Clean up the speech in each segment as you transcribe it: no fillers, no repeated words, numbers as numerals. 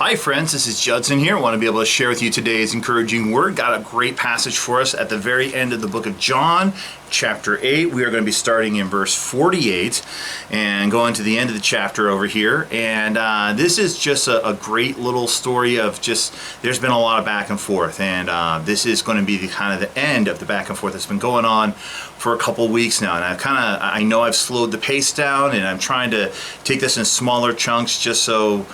Hi friends, this is Judson here. I want to be able to share with you today's encouraging word. Got a great passage for us at the very end of the book of John, chapter 8. We are going to be starting in verse 48 and going to the end of the chapter over here. And this is just a great little story of there's been a lot of back and forth. And this is going to be the kind of the end of the back and forth that's been going on for a couple weeks now. And I know I've slowed the pace down, and I'm trying to take this in smaller chunks just so...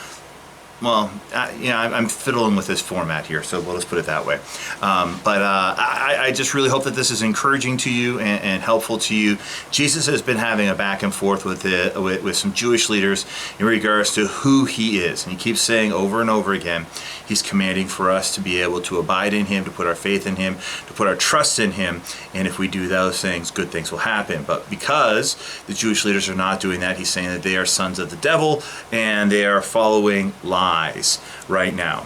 Well, I'm fiddling with this format here, so we'll just put it that way. I just really hope that this is encouraging to you and helpful to you. Jesus has been having a back and forth with some Jewish leaders in regards to who he is. And he keeps saying over and over again, he's commanding for us to be able to abide in him, to put our faith in him, to put our trust in him. And if we do those things, good things will happen. But because the Jewish leaders are not doing that, he's saying that they are sons of the devil and they are following lies right now.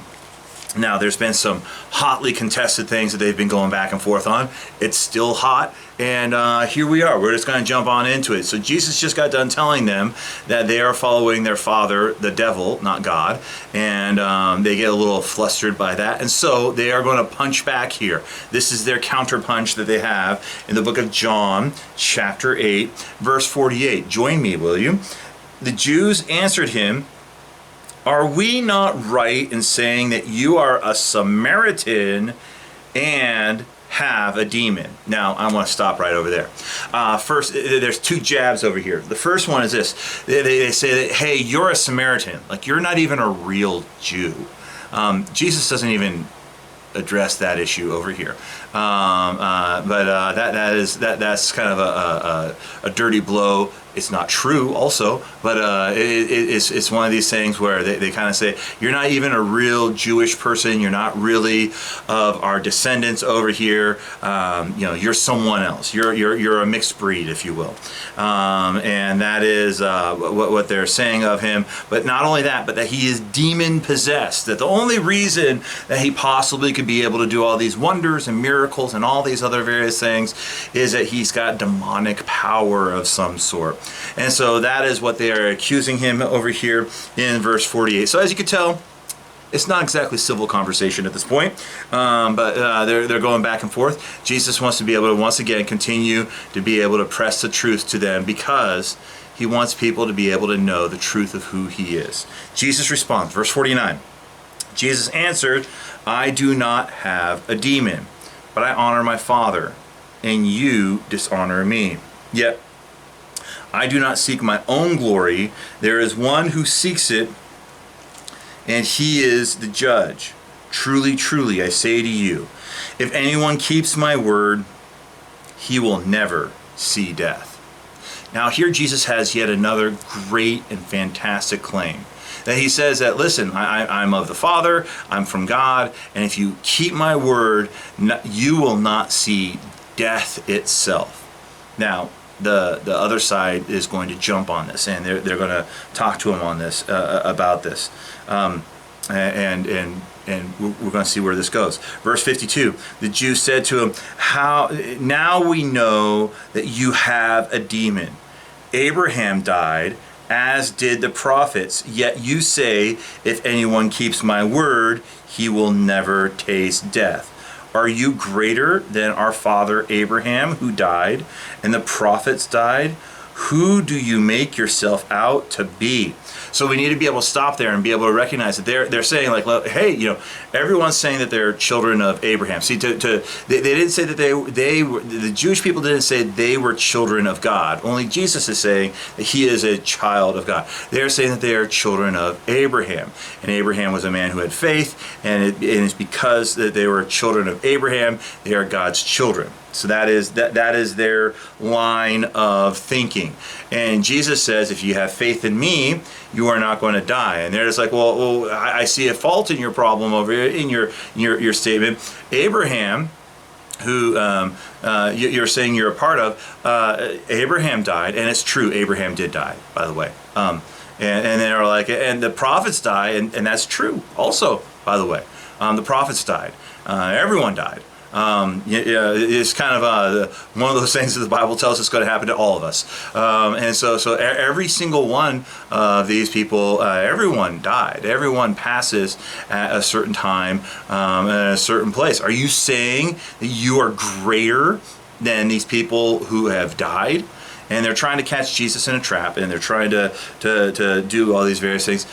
Now, there's been some hotly contested things that they've been going back and forth on. It's still hot, and here we are. We're just going to jump on into it. So Jesus just got done telling them that they are following their father, the devil, not God, and they get a little flustered by that, and so they are going to punch back here. This is their counterpunch that they have in the book of John, chapter 8, verse 48. Join me, will you? The Jews answered him, "Are we not right in saying that you are a Samaritan and have a demon?" Now, I want to stop right over there. First, there's two jabs over here. The first one is this. They say that, hey, you're a Samaritan. Like, you're not even a real Jew. Jesus doesn't even address that issue over here. That's kind of a dirty blow. It's not true also, but it's one of these things where they kind of say, you're not even a real Jewish person, you're not really of our descendants over here, you're someone else, you're a mixed breed, if you will. And that is what they're saying of him. But not only that, but that he is demon possessed, that the only reason that he possibly could be able to do all these wonders and miracles and all these other various things is that he's got demonic power of some sort. And so that is what they are accusing him over here in verse 48. So as you can tell, it's not exactly civil conversation at this point, but they're going back and forth. Jesus wants to be able to once again continue to be able to press the truth to them because he wants people to be able to know the truth of who he is. Jesus responds, verse 49. Jesus answered, "I do not have a demon, but I honor my Father, and you dishonor me. Yet I do not seek my own glory. There is one who seeks it, and he is the judge. Truly, truly, I say to you, if anyone keeps my word, he will never see death." Now here Jesus has yet another great and fantastic claim. That he says that, listen, I'm of the Father, I'm from God, and if you keep my word, you will not see death itself. Now, the other side is going to jump on this, and they're going to talk to him on this, about this. And we're going to see where this goes. Verse 52, the Jews said to him, now we know that you have a demon. Abraham died, as did the prophets, yet you say, if anyone keeps my word, he will never taste death. Are you greater than our father Abraham, who died, and the prophets died? Who do you make yourself out to be? So we need to be able to stop there and be able to recognize that they're saying, like, hey, everyone's saying that they're children of Abraham. See, they didn't say that the Jewish people didn't say they were children of God. Only Jesus is saying that he is a child of God. They're saying that they are children of Abraham. And Abraham was a man who had faith, and it's because that they were children of Abraham, they are God's children. So that is their line of thinking. And Jesus says, if you have faith in me, you are not going to die. And they're just like, well, I see a fault in your problem over here, in your statement. Abraham, who you're saying you're a part of, Abraham died, and it's true, Abraham did die, by the way. And they're like, and the prophets died, and that's true also, by the way. The prophets died. Everyone died. It's kind of one of those things that the Bible tells us is going to happen to all of us. And so every single one of these people, everyone died. Everyone passes at a certain time, at a certain place. Are you saying that you are greater than these people who have died? And they're trying to catch Jesus in a trap, and they're trying to do all these various things.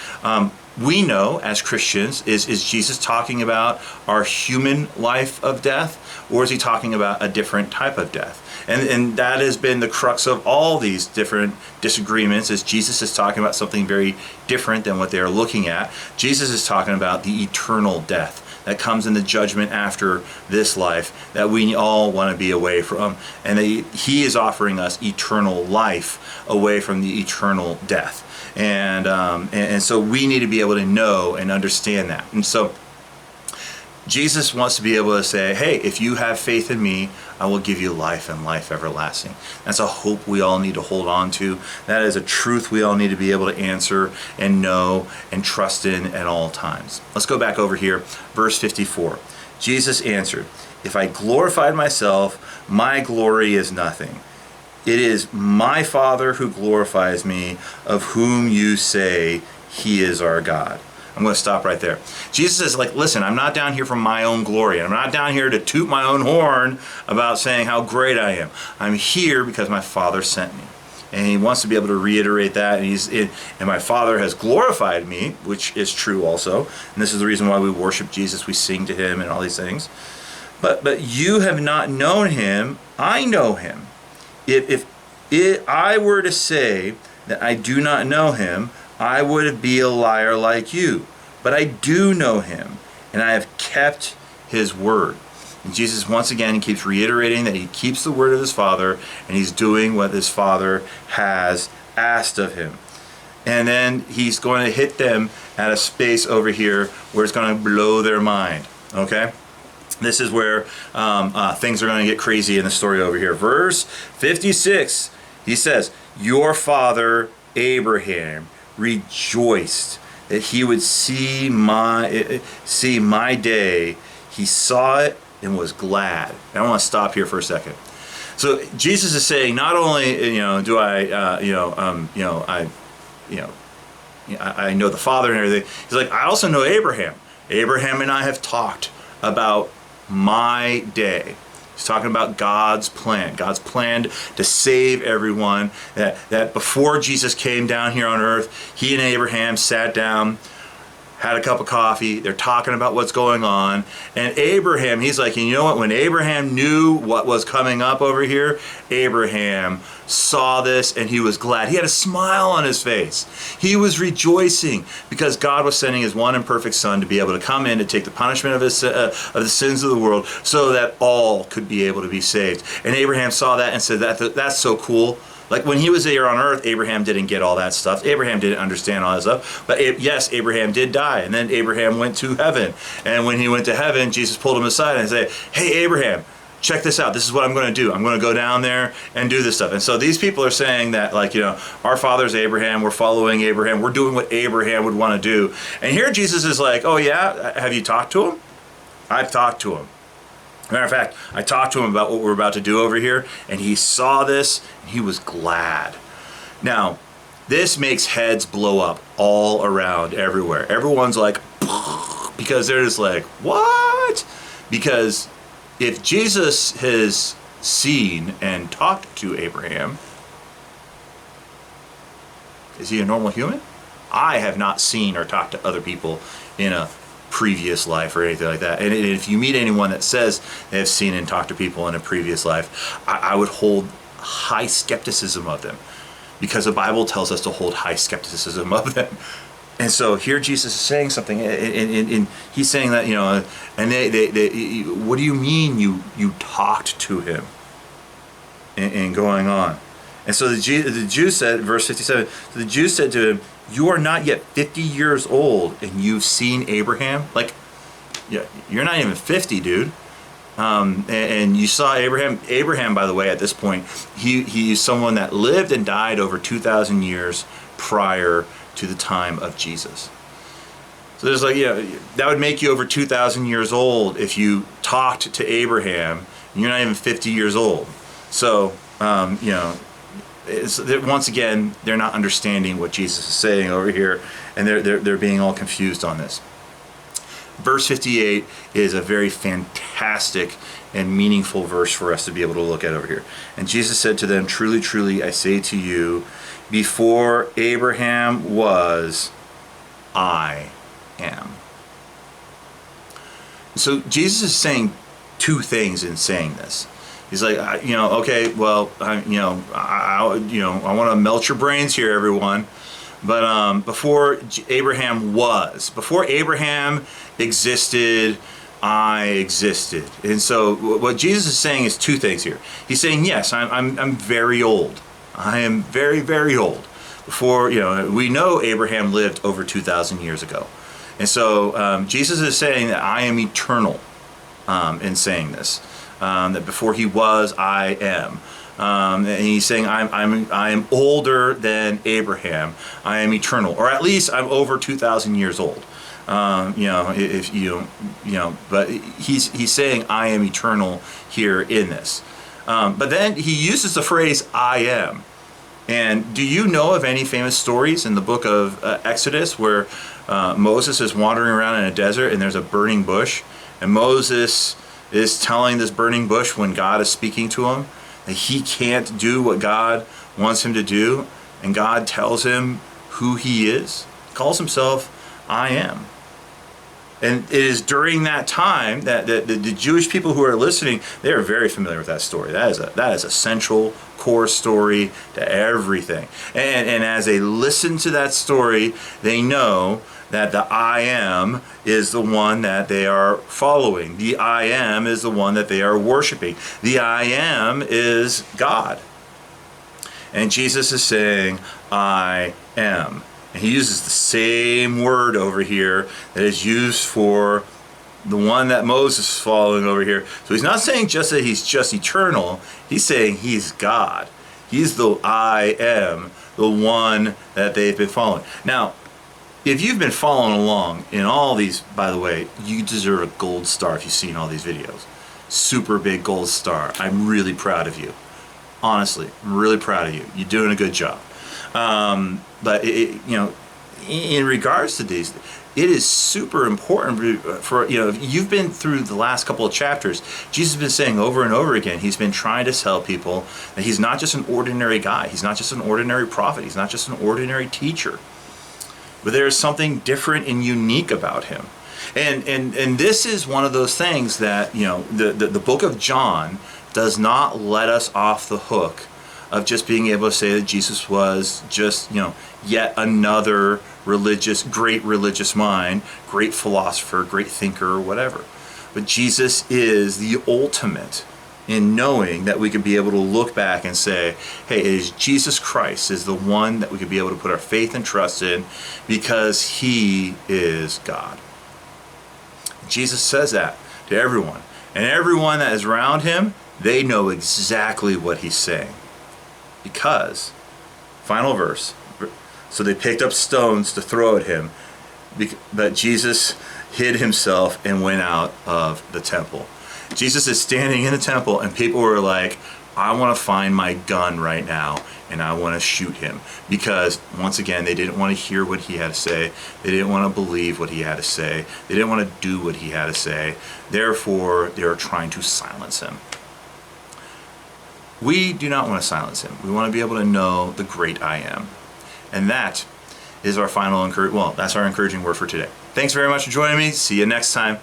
We know as Christians, is Jesus talking about our human life of death, or is he talking about a different type of death? And that has been the crux of all these different disagreements, is Jesus is talking about something very different than what they're looking at. Jesus is talking about the eternal death that comes in the judgment after this life that we all want to be away from. And he is offering us eternal life away from the eternal death. And so we need to be able to know and understand that. And so Jesus wants to be able to say, hey, if you have faith in me, I will give you life and life everlasting. That's a hope we all need to hold on to. That is a truth we all need to be able to answer and know and trust in at all times. Let's go back over here, verse 54. Jesus answered, if I glorified myself, my glory is nothing. It is my Father who glorifies me, of whom you say he is our God. I'm going to stop right there. Jesus is like, listen, I'm not down here for my own glory. I'm not down here to toot my own horn about saying how great I am. I'm here because my Father sent me. And he wants to be able to reiterate that. And my Father has glorified me, which is true also. And this is the reason why we worship Jesus. We sing to him and all these things. But you have not known him. I know him. If I were to say that I do not know him, I would be a liar like you. But I do know him, and I have kept his word. And Jesus, once again, he keeps reiterating that he keeps the word of his Father, and he's doing what his Father has asked of him. And then he's going to hit them at a space over here where it's going to blow their mind. Okay? This is where things are going to get crazy in the story over here. Verse 56, he says, your father Abraham rejoiced that he would see my day. He saw it and was glad. And I want to stop here for a second. So Jesus is saying, not only do I I know the Father and everything. He's like, I also know Abraham. Abraham and I have talked about my day. He's talking about God's plan to save everyone, that before Jesus came down here on earth, he and Abraham sat down, had a cup of coffee, they're talking about what's going on, and Abraham, he's like, and you know what, when Abraham knew what was coming up over here, Abraham saw this and he was glad. He had a smile on his face. He was rejoicing because God was sending his one and perfect Son to be able to come in to take the punishment of the sins of the world so that all could be able to be saved. And Abraham saw that and said, that's so cool. Like when he was here on earth, Abraham didn't get all that stuff. Abraham didn't understand all that stuff. But yes, Abraham did die. And then Abraham went to heaven. And when he went to heaven, Jesus pulled him aside and said, hey, Abraham, check this out. This is what I'm going to do. I'm going to go down there and do this stuff. And so these people are saying that, our father's Abraham. We're following Abraham. We're doing what Abraham would want to do. And here Jesus is like, oh yeah, have you talked to him? I've talked to him. Matter of fact, I talked to him about what we're about to do over here, and he saw this, and he was glad. Now, this makes heads blow up all around, everywhere. Everyone's like, because they're just like, what? Because if Jesus has seen and talked to Abraham, is he a normal human? I have not seen or talked to other people in a previous life or anything like that. And if you meet anyone that says they have seen and talked to people in a previous life, I would hold high skepticism of them, because the Bible tells us to hold high skepticism of them. And so here Jesus is saying something, and he's saying that, and they what do you mean you talked to him? And going on. And so the Jews said, verse 57, so the Jews said to him, you are not yet 50 years old and you've seen Abraham? Like, yeah, you're not even 50, dude. And you saw Abraham. Abraham, by the way, at this point, he's someone that lived and died over 2,000 years prior to the time of Jesus. So there's like, that would make you over 2,000 years old if you talked to Abraham and you're not even 50 years old. So, once again, they're not understanding what Jesus is saying over here, and they're being all confused on this. Verse 58 is a very fantastic and meaningful verse for us to be able to look at over here. And Jesus said to them, "Truly, truly, I say to you, before Abraham was, I am." So Jesus is saying two things in saying this. He's like, okay, well, I want to melt your brains here, everyone. But before Abraham existed, I existed. And so what Jesus is saying is two things here. He's saying, yes, I'm very old. I am very, very old. Before, we know Abraham lived over 2,000 years ago. And so Jesus is saying that I am eternal in saying this. That before he was, I am. And he's saying I am older than Abraham. I am eternal, or at least I'm over 2,000 years old. But he's saying I am eternal here in this. But then he uses the phrase I am. And do you know of any famous stories in the book of Exodus where Moses is wandering around in a desert and there's a burning bush, and Moses is telling this burning bush when God is speaking to him that he can't do what God wants him to do, and God tells him who he is? He calls himself I am. And it is during that time that the Jewish people who are listening, they are very familiar with that story. That is a central core story to everything. And as they listen to that story, they know that the I am is the one that they are following. The I am is the one that they are worshiping. The I am is God. And Jesus is saying, I am. And he uses the same word over here that is used for the one that Moses is following over here. So he's not saying just that he's just eternal. He's saying he's God. He's the I am, the one that they've been following. Now, if you've been following along in all these, by the way, you deserve a gold star if you've seen all these videos. Super big gold star. I'm really proud of you. Honestly, I'm really proud of you. You're doing a good job. But in regards to these, it is super important for, if you've been through the last couple of chapters, Jesus has been saying over and over again, he's been trying to tell people that he's not just an ordinary guy. He's not just an ordinary prophet. He's not just an ordinary teacher. But there is something different and unique about him. And this is one of those things that, the book of John does not let us off the hook of just being able to say that Jesus was just, yet another great religious mind, great philosopher, great thinker, or whatever. But Jesus is the ultimate in knowing that we could be able to look back and say, hey, it is Jesus Christ is the one that we could be able to put our faith and trust in because he is God. Jesus says that to everyone. And everyone that is around him, they know exactly what he's saying. Because, final verse, so they picked up stones to throw at him, but Jesus hid himself and went out of the temple. Jesus is standing in the temple and people were like, I want to find my gun right now and I want to shoot him. Because, once again, they didn't want to hear what he had to say. They didn't want to believe what he had to say. They didn't want to do what he had to say. Therefore, they were trying to silence him. We do not want to silence him. We want to be able to know the great I am. And that is our final that's our encouraging word for today. Thanks very much for joining me. See you next time.